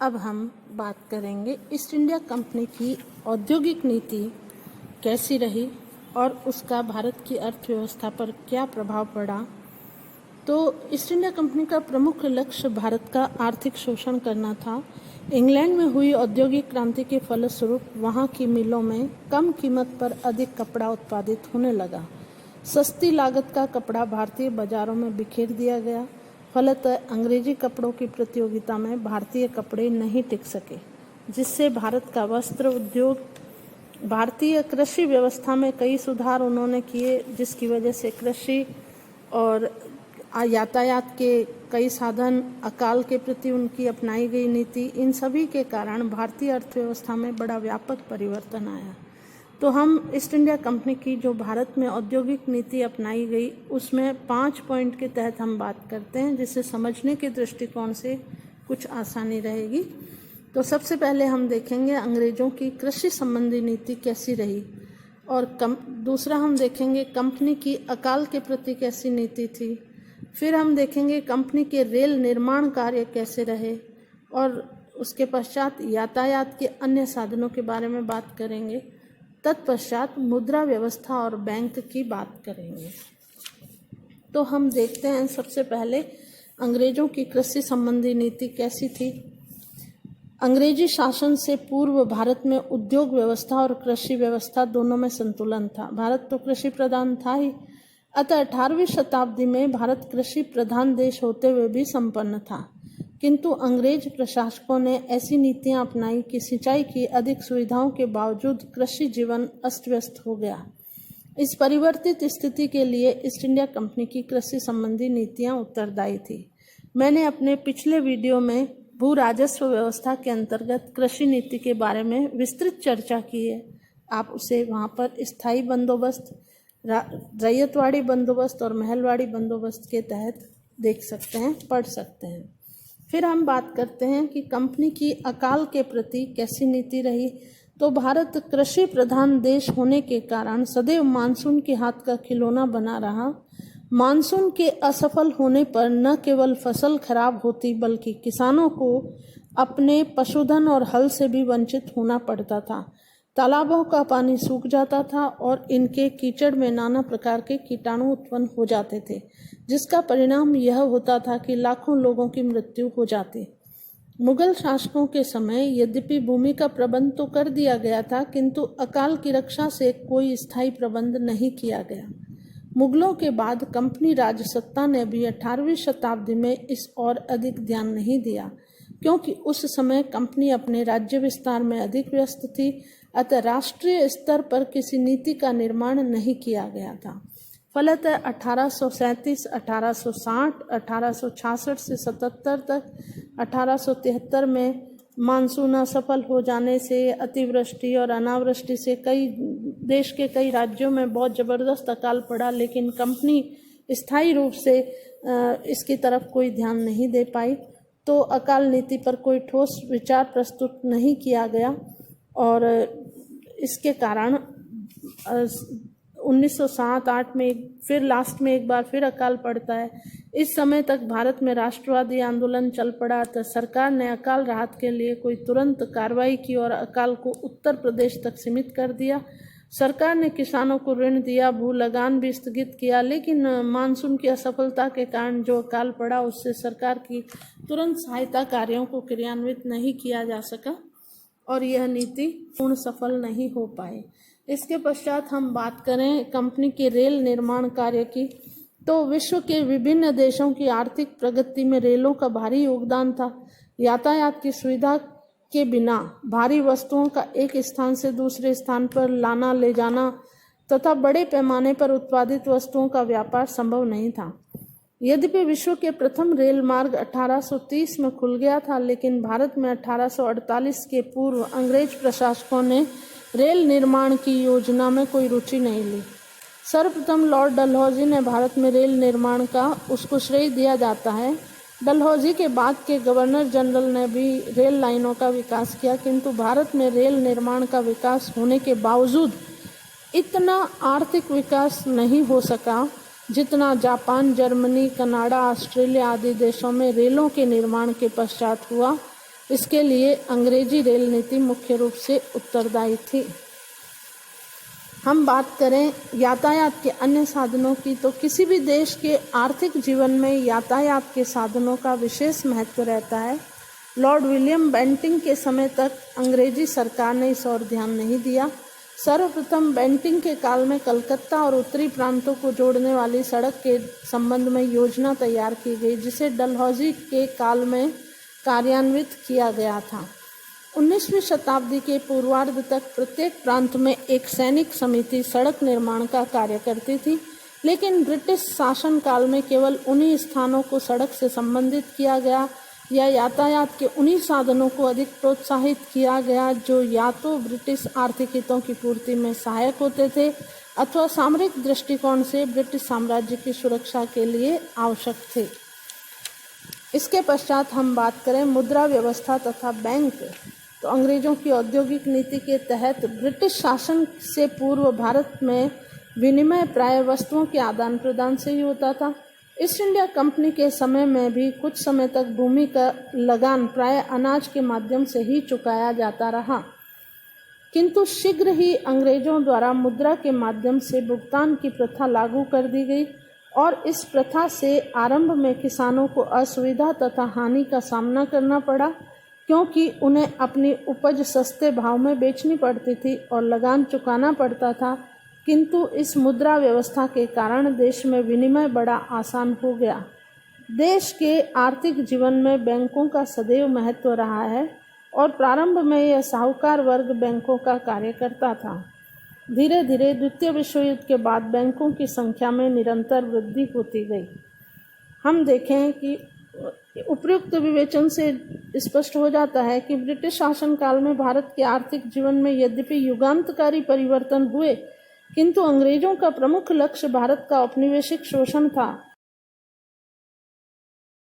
अब हम बात करेंगे ईस्ट इंडिया कंपनी की औद्योगिक नीति कैसी रही और उसका भारत की अर्थव्यवस्था पर क्या प्रभाव पड़ा। तो ईस्ट इंडिया कंपनी का प्रमुख लक्ष्य भारत का आर्थिक शोषण करना था। इंग्लैंड में हुई औद्योगिक क्रांति के फलस्वरूप वहाँ की मिलों में कम कीमत पर अधिक कपड़ा उत्पादित होने लगा। सस्ती लागत का कपड़ा भारतीय बाजारों में बिखेर दिया गया। फलतः अंग्रेजी कपड़ों की प्रतियोगिता में भारतीय कपड़े नहीं टिक सके, जिससे भारत का वस्त्र उद्योग, भारतीय कृषि व्यवस्था में कई सुधार उन्होंने किए, जिसकी वजह से कृषि और यातायात के कई साधन, अकाल के प्रति उनकी अपनाई गई नीति, इन सभी के कारण भारतीय अर्थव्यवस्था में बड़ा व्यापक परिवर्तन आया। तो हम ईस्ट इंडिया कंपनी की जो भारत में औद्योगिक नीति अपनाई गई उसमें 5 पॉइंट के तहत हम बात करते हैं, जिसे समझने के दृष्टिकोण से कुछ आसानी रहेगी। तो सबसे पहले हम देखेंगे अंग्रेजों की कृषि संबंधी नीति कैसी रही, और दूसरा हम देखेंगे कंपनी की अकाल के प्रति कैसी नीति थी। फिर हम देखेंगे कंपनी के रेल निर्माण कार्य कैसे रहे, और उसके पश्चात यातायात के अन्य साधनों के बारे में बात करेंगे। तत्पश्चात मुद्रा व्यवस्था और बैंक की बात करेंगे। तो हम देखते हैं सबसे पहले अंग्रेजों की कृषि संबंधी नीति कैसी थी। अंग्रेजी शासन से पूर्व भारत में उद्योग व्यवस्था और कृषि व्यवस्था दोनों में संतुलन था। भारत तो कृषि प्रधान था ही, अतः 18वीं शताब्दी में भारत कृषि प्रधान देश होते हुए भी संपन्न था। किंतु अंग्रेज प्रशासकों ने ऐसी नीतियां अपनाई कि सिंचाई की अधिक सुविधाओं के बावजूद कृषि जीवन अस्त व्यस्त हो गया। इस परिवर्तित स्थिति के लिए ईस्ट इंडिया कंपनी की कृषि संबंधी नीतियां उत्तरदायी थी। मैंने अपने पिछले वीडियो में भू राजस्व व्यवस्था के अंतर्गत कृषि नीति के बारे में विस्तृत चर्चा की है। आप उसे वहां पर स्थायी बंदोबस्त, रैयतवाड़ी बंदोबस्त और महलवाड़ी बंदोबस्त के तहत देख सकते हैं, पढ़ सकते हैं। फिर हम बात करते हैं कि कंपनी की अकाल के प्रति कैसी नीति रही। तो भारत कृषि प्रधान देश होने के कारण सदैव मानसून के हाथ का खिलौना बना रहा। मानसून के असफल होने पर न केवल फसल खराब होती, बल्कि किसानों को अपने पशुधन और हल से भी वंचित होना पड़ता था। तालाबों का पानी सूख जाता था और इनके कीचड़ में नाना प्रकार के कीटाणु उत्पन्न हो जाते थे, जिसका परिणाम यह होता था कि लाखों लोगों की मृत्यु हो जाती। मुगल शासकों के समय यद्यपि भूमि का प्रबंध तो कर दिया गया था, किंतु अकाल की रक्षा से कोई स्थायी प्रबंध नहीं किया गया। मुगलों के बाद कंपनी राजसत्ता ने भी 18वीं शताब्दी में इस और अधिक ध्यान नहीं दिया, क्योंकि उस समय कंपनी अपने राज्य विस्तार में अधिक व्यस्त थी। अतः राष्ट्रीय स्तर पर किसी नीति का निर्माण नहीं किया गया था। फलतः 1837, 1860, 1866 से 77 तक, 1873 में मानसून असफल हो जाने से, अतिवृष्टि और अनावृष्टि से देश के कई राज्यों में बहुत ज़बरदस्त अकाल पड़ा, लेकिन कंपनी स्थायी रूप से इसकी तरफ कोई ध्यान नहीं दे पाई। तो अकाल नीति पर कोई ठोस विचार प्रस्तुत नहीं किया गया और इसके कारण 1907-08 में फिर लास्ट में एक बार फिर अकाल पड़ता है। इस समय तक भारत में राष्ट्रवादी आंदोलन चल पड़ा, तो सरकार ने अकाल राहत के लिए कोई तुरंत कार्रवाई की और अकाल को उत्तर प्रदेश तक सीमित कर दिया। सरकार ने किसानों को ऋण दिया, भू लगान भी स्थगित किया, लेकिन मानसून की असफलता के कारण जो अकाल पड़ा उससे सरकार की तुरंत सहायता कार्यों को क्रियान्वित नहीं किया जा सका और यह नीति पूर्ण सफल नहीं हो पाई। इसके पश्चात हम बात करें कंपनी के रेल निर्माण कार्य की, तो विश्व के विभिन्न देशों की आर्थिक प्रगति में रेलों का भारी योगदान था। यातायात की सुविधा के बिना भारी वस्तुओं का एक स्थान से दूसरे स्थान पर लाना ले जाना तथा बड़े पैमाने पर उत्पादित वस्तुओं का व्यापार संभव नहीं था। यद्यपि विश्व के प्रथम रेल मार्ग 1830 में खुल गया था, लेकिन भारत में 1848 के पूर्व अंग्रेज प्रशासकों ने रेल निर्माण की योजना में कोई रुचि नहीं ली। सर्वप्रथम लॉर्ड डलहौजी ने भारत में रेल निर्माण का उसको श्रेय दिया जाता है। डलहौजी के बाद के गवर्नर जनरल ने भी रेल लाइनों का विकास किया, किंतु भारत में रेल निर्माण का विकास होने के बावजूद इतना आर्थिक विकास नहीं हो सका जितना जापान, जर्मनी, कनाडा, ऑस्ट्रेलिया आदि देशों में रेलों के निर्माण के पश्चात हुआ। इसके लिए अंग्रेजी रेल नीति मुख्य रूप से उत्तरदायी थी। हम बात करें यातायात के अन्य साधनों की, तो किसी भी देश के आर्थिक जीवन में यातायात के साधनों का विशेष महत्व रहता है। लॉर्ड विलियम बेंटिंग के समय तक अंग्रेजी सरकार ने इस ओर ध्यान नहीं दिया। सर्वप्रथम बेंटिंग के काल में कलकत्ता और उत्तरी प्रांतों को जोड़ने वाली सड़क के संबंध में योजना तैयार की गई, जिसे डलहौजी के काल में कार्यान्वित किया गया था। 19वीं शताब्दी के पूर्वार्ध तक प्रत्येक प्रांत में एक सैनिक समिति सड़क निर्माण का कार्य करती थी, लेकिन ब्रिटिश शासन काल में केवल उन्हीं स्थानों को सड़क से संबंधित किया गया या यातायात के उन्हीं साधनों को अधिक प्रोत्साहित किया गया जो या तो ब्रिटिश आर्थिक हितों की पूर्ति में सहायक होते थे अथवा सामरिक दृष्टिकोण से ब्रिटिश साम्राज्य की सुरक्षा के लिए आवश्यक थे। इसके पश्चात हम बात करें मुद्रा व्यवस्था तथा बैंक, तो अंग्रेजों की औद्योगिक नीति के तहत ब्रिटिश शासन से पूर्व भारत में विनिमय प्राय वस्तुओं के आदान प्रदान से ही होता था। ईस्ट इंडिया कंपनी के समय में भी कुछ समय तक भूमि का लगान प्राय अनाज के माध्यम से ही चुकाया जाता रहा, किंतु शीघ्र ही अंग्रेजों द्वारा मुद्रा के माध्यम से भुगतान की प्रथा लागू कर दी गई और इस प्रथा से आरंभ में किसानों को असुविधा तथा हानि का सामना करना पड़ा, क्योंकि उन्हें अपनी उपज सस्ते भाव में बेचनी पड़ती थी और लगान चुकाना पड़ता था। किंतु इस मुद्रा व्यवस्था के कारण देश में विनिमय बड़ा आसान हो गया। देश के आर्थिक जीवन में बैंकों का सदैव महत्व रहा है और प्रारंभ में यह साहूकार वर्ग बैंकों का कार्य करता था। धीरे धीरे द्वितीय विश्व युद्ध के बाद बैंकों की संख्या में निरंतर वृद्धि होती गई। हम देखें कि उपयुक्त विवेचन से स्पष्ट हो जाता है कि ब्रिटिश शासन काल में भारत के आर्थिक जीवन में यद्यपि युगांतकारी परिवर्तन हुए, किंतु अंग्रेजों का प्रमुख लक्ष्य भारत का औपनिवेशिक शोषण था